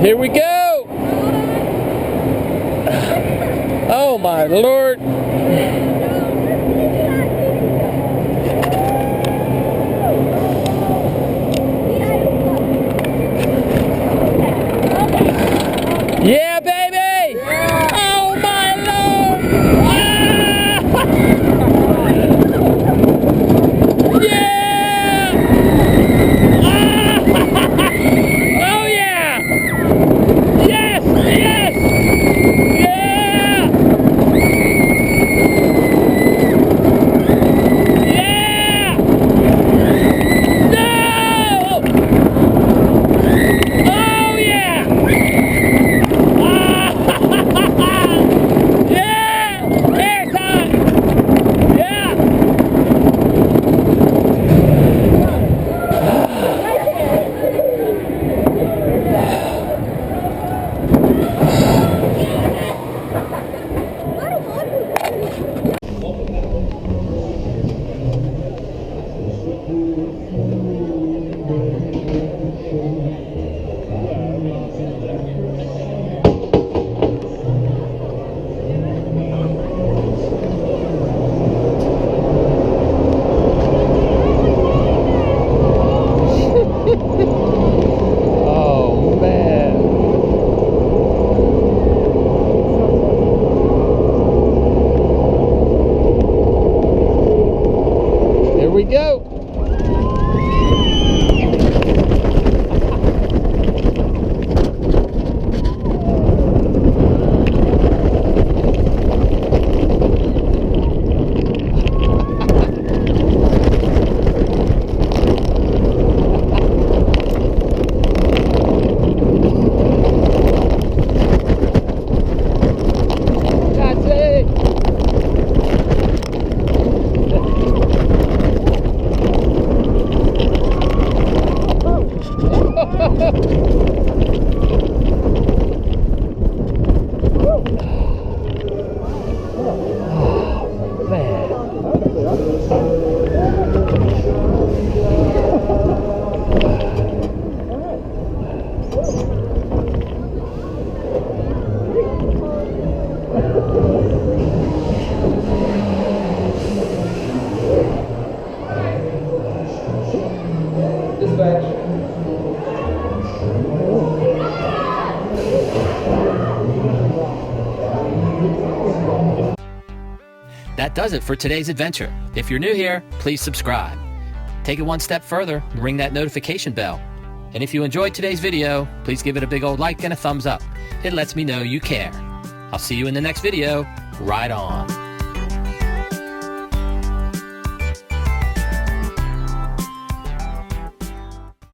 Here we go! Oh my Lord! Yeah, baby! Yeah. Oh my Lord! Ah! Yeah! Ah! Oh yeah! Yes! Yes! Yeah! Yeah! No! Oh yeah! Yeah! Air time! Yeah! Oh man. Here we go. That's it. That does it for today's adventure. If you're new here, please subscribe. Take it one step further and ring that notification bell. And if you enjoyed today's video, please give it a big old like and a thumbs up. It lets me know you care. I'll see you in the next video. Ride on.